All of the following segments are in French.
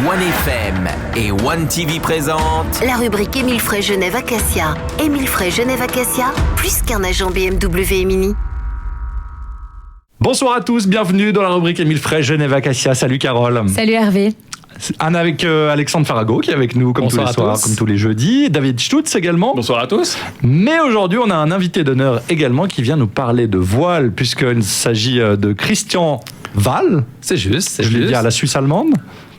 OneFM et OneTV présentent la rubrique Émile Frey Genève Acacia. Émile Frey Genève Acacia, plus qu'un agent BMW et Mini. Bonsoir à tous, bienvenue dans la rubrique Émile Frey Genève Acacia. Salut Carole. Salut Hervé. Anne avec Alexandre Farago qui est avec nous comme Bonsoir tous les soirs, comme tous les jeudis. David Stutz également. Bonsoir à tous. Mais aujourd'hui, on a un invité d'honneur également qui vient nous parler de voile, puisqu'il s'agit de Christian Wahl. C'est juste. Je l'ai dit à la Suisse allemande.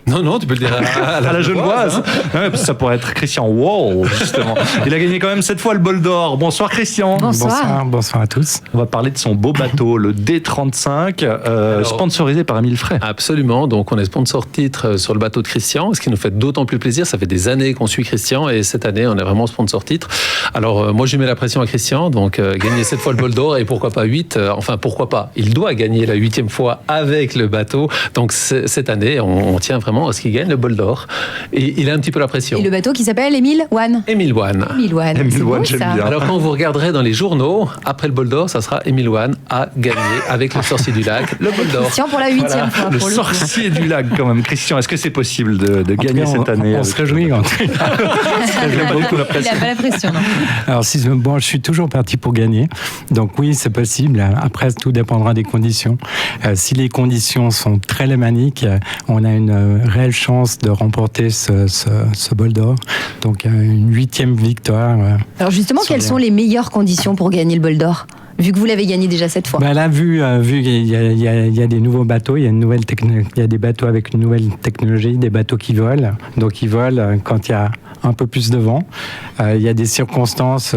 Non, tu peux le dire à la Genevoise. Ouais, ça pourrait être Christian Wahl, justement. Il a gagné quand même 7 fois le bol d'or. Bonsoir Christian. Bonsoir à tous. On va parler de son beau bateau, le D35, sponsorisé par Émile Frey. Absolument, donc on est sponsor titre sur le bateau de Christian, ce qui nous fait d'autant plus plaisir. Ça fait des années qu'on suit Christian et cette année, on est vraiment sponsor titre. Alors moi, je mets la pression à Christian, donc gagner 7 fois le bol d'or et pourquoi pas 8, enfin pourquoi pas. Il doit gagner la 8e fois avec le bateau. Donc cette année, on tient vraiment à ce qu'il gagne le bol d'or. Et il a un petit peu la pression. Et le bateau qui s'appelle Émile One. Émile One. Émile One, c'est beau, j'aime ça. bien. Alors quand vous regarderez dans les journaux, après le bol d'or, ça sera Émile One a gagné avec le sorcier du lac le bol d'or. Christian pour la 8e fois. Le pour sorcier du lac quand même. Christian, est-ce que c'est possible de gagner cette année? On se réjouit. Il a beaucoup la pression. Il n'a pas la pression, non. Alors, je suis toujours parti pour gagner. Donc oui, c'est possible. Après, tout dépendra des conditions. Si les conditions sont très lémaniques, on a une réelle chance de remporter ce bol d'or. Donc une 8e victoire. Alors justement, quelles sont les meilleures conditions pour gagner le bol d'or ? Vu que vous l'avez gagné déjà 7 fois. Là, vu qu'il y a des nouveaux bateaux, il y a des bateaux avec une nouvelle technologie, des bateaux qui volent. Donc ils volent quand il y a un peu plus de vent. Il y a des circonstances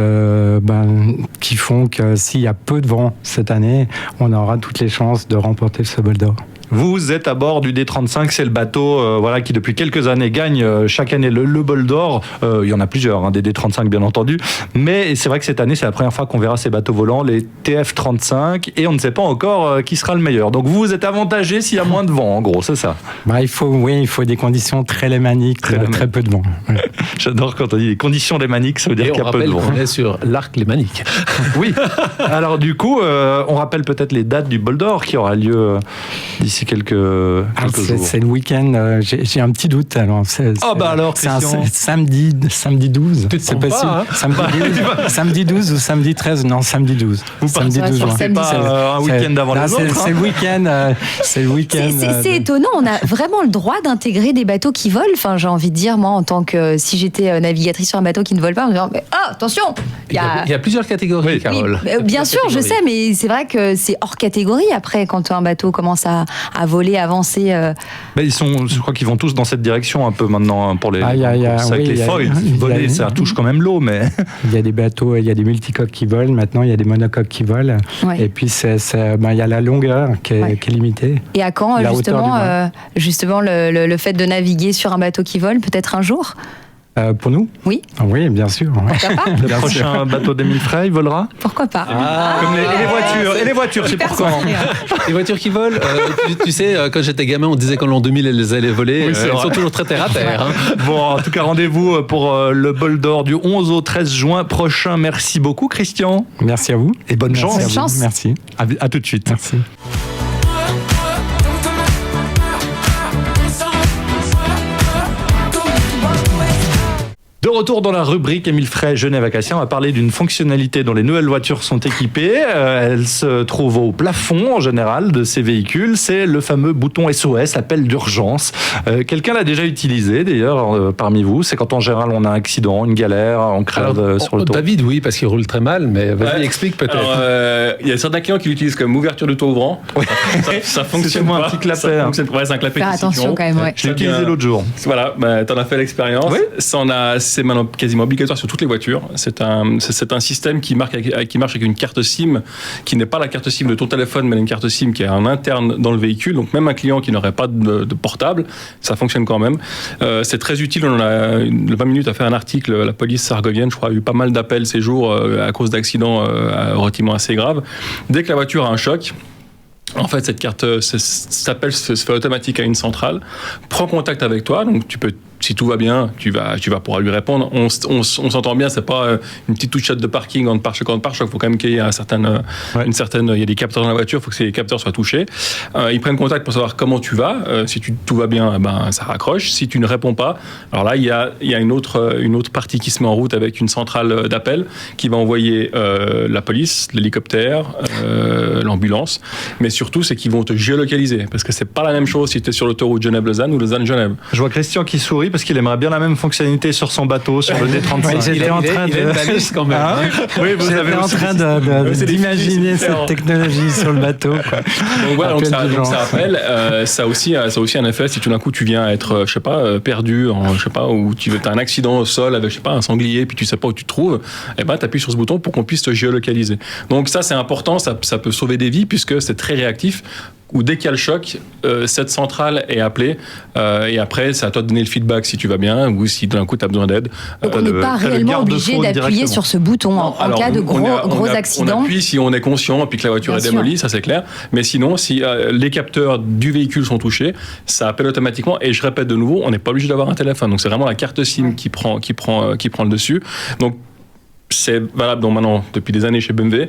qui font que s'il y a peu de vent cette année, on aura toutes les chances de remporter ce bol d'or. Vous êtes à bord du D35, c'est le bateau qui depuis quelques années gagne chaque année le bol d'or. Il y en a plusieurs, des D35 bien entendu. Mais c'est vrai que cette année, c'est la première fois qu'on verra ces bateaux volants, les TF35, et on ne sait pas encore qui sera le meilleur. Donc vous êtes avantagé s'il y a moins de vent, en gros, c'est ça? Il faut des conditions très lémaniques, très peu de vent. Ouais. J'adore quand on dit les conditions lémaniques, ça veut dire qu'il y a peu de vent. On est sur l'arc lémanique. Oui. Alors du coup, on rappelle peut-être les dates du bol d'or qui aura lieu d'ici quelques jours. C'est le week-end. J'ai un petit doute. Alors, c'est un samedi 12. C'est possible. Samedi 12 ou samedi 13? Non, samedi 12. Samedi 12. C'est pas un week-end avant les autres. C'est le week-end. C'est le week-end. C'est étonnant. On a vraiment le droit d'intégrer des bateaux qui volent. Enfin, j'ai envie de dire, moi, en tant que si j'étais navigatrice sur un bateau qui ne vole pas, on me dit attention. Il y a plusieurs catégories, Carole. Oui, bien sûr, je sais, mais c'est vrai que c'est hors catégorie après quand un bateau commence à voler, avancer. Je crois qu'ils vont tous dans cette direction un peu maintenant pour les. Avec les foils, voler, ça touche quand même l'eau, mais. Il y a des bateaux, il y a des multicoques qui volent. Maintenant, il y a des monocoques qui volent. Ouais. Et puis il y a la longueur qui est limitée. Et à quand justement le fait de naviguer sur un bateau qui vole, peut-être un jour? Pour nous? Oui. Oui, bien sûr. Pourquoi pas? Le prochain bateau d'Émile Frey volera? Pourquoi pas? Comme les voitures. Et les voitures, c'est pour quand? Les voitures qui volent, tu sais, quand j'étais gamin, on disait qu'en l'an 2000, elles allaient voler. Oui, elles sont toujours très terre à terre. Bon, en tout cas, rendez-vous pour le bol d'or du 11 au 13 juin prochain. Merci beaucoup, Christian. Merci à vous. Et bonne chance. Bonne chance. Merci. À tout de suite. Merci. De retour dans la rubrique Émile Frey Genève Acacia, on va parler d'une fonctionnalité dont les nouvelles voitures sont équipées. Elle se trouve au plafond en général de ces véhicules. C'est le fameux bouton SOS, appel d'urgence. Quelqu'un l'a déjà utilisé d'ailleurs parmi vous. C'est quand en général on a un accident, une galère, on crève sur le toit. David, oui, parce qu'il roule très mal, mais vas-y, explique peut-être. Il y a certains clients qui l'utilisent comme ouverture de toit ouvrant. Oui. Ça fonctionne pas. Un petit clapet. C'est un clapet. Faire attention quand même. Ouais. Je l'ai utilisé l'autre jour. Voilà, t'en as fait l'expérience. Oui. C'est maintenant quasiment obligatoire sur toutes les voitures. C'est un système qui marche avec une carte SIM qui n'est pas la carte SIM de ton téléphone, mais une carte SIM qui est en interne dans le véhicule. Donc même un client qui n'aurait pas de portable, ça fonctionne quand même. C'est très utile. On a 20 minutes à faire un article. La police sargovienne, je crois, a eu pas mal d'appels ces jours à cause d'accidents relativement assez graves. Dès que la voiture a un choc, en fait, cette carte s'appelle, se fait automatique à une centrale, prend contact avec toi, donc tu peux si tout va bien, tu vas pouvoir lui répondre. On s'entend bien, c'est pas une petite touchette de parking en pare-choc. Il faut quand même qu'il y ait il y a des capteurs dans la voiture, il faut que ces capteurs soient touchés. Ils prennent contact pour savoir comment tu vas. Si tout va bien, ça raccroche. Si tu ne réponds pas, alors là, il y a une autre partie qui se met en route avec une centrale d'appel qui va envoyer la police, l'hélicoptère, l'ambulance. Mais surtout, c'est qu'ils vont te géolocaliser parce que c'est pas la même chose si tu es sur l'autoroute Genève-Lausanne ou Lausanne-Genève. Je vois Christian qui sourit parce qu'il aimerait bien la même fonctionnalité sur son bateau, sur le D35. J'étais en train de... quand même. Hein oui, vous J'étais avez en aussi train d'imaginer cette technologie sur le bateau. Quoi. Donc voilà, donc ça appelle. Ça a aussi un effet si tout d'un coup tu viens être, perdu, ou tu as un accident au sol avec, un sanglier, puis tu sais pas où tu te trouves, tu appuies sur ce bouton pour qu'on puisse te géolocaliser. Donc ça, c'est important, ça peut sauver des vies puisque c'est très réactif. Où dès qu'il y a le choc, cette centrale est appelée et après, c'est à toi de donner le feedback si tu vas bien ou si d'un coup tu as besoin d'aide. Donc on n'est pas réellement obligé d'appuyer sur ce bouton en cas de gros accident. On appuie si on est conscient et que la voiture est démolie, ça c'est clair. Mais sinon, si les capteurs du véhicule sont touchés, ça appelle automatiquement. Et je répète de nouveau, on n'est pas obligé d'avoir un téléphone. Donc c'est vraiment la carte SIM qui prend le dessus. Donc c'est valable maintenant depuis des années chez BMW.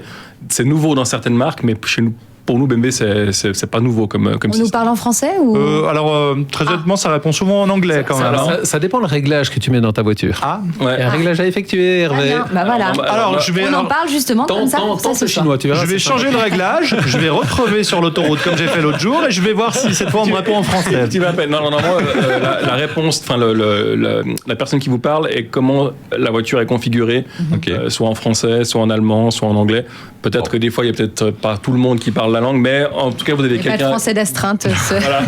C'est nouveau dans certaines marques, mais chez nous. Pour nous, BMW, c'est pas nouveau comme On système. nous parle en français ou... Alors, très honnêtement, ça répond souvent en anglais quand même. Ça dépend le réglage que tu mets dans ta voiture. Ah, Il y a un réglage à effectuer, Hervé. Voilà. alors On en parle justement comme ça. Tente le chinois, tu verras. je vais changer le réglage, je vais retrever sur l'autoroute comme j'ai fait l'autre jour et je vais voir si cette fois on me répond en français. Tu m'appelles. Non, moi, la réponse, la personne qui vous parle et comment la voiture est configurée, soit en français, soit en allemand, soit en anglais. Peut-être que des fois, il y a peut-être pas tout le monde qui parle la langue, mais en tout cas, vous avez quelqu'un. Pas de français d'astreinte. Voilà.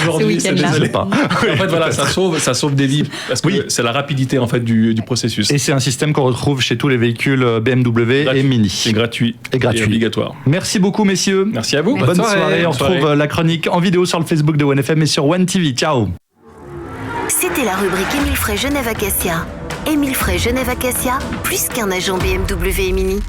Aujourd'hui, c'est week-end-là. désolé pas. En fait, voilà, ça sauve des vies parce que c'est la rapidité en fait du processus. Et c'est un système qu'on retrouve chez tous les véhicules BMW et Mini. C'est gratuit. Et gratuit. Obligatoire. Merci beaucoup, messieurs. Merci à vous. Bonne soirée. On retrouve la chronique en vidéo sur le Facebook de OneFM et sur One TV. Ciao. C'était la rubrique Émile Frey Genève Acacia. Émile Frey Genève Acacia, plus qu'un agent BMW et Mini.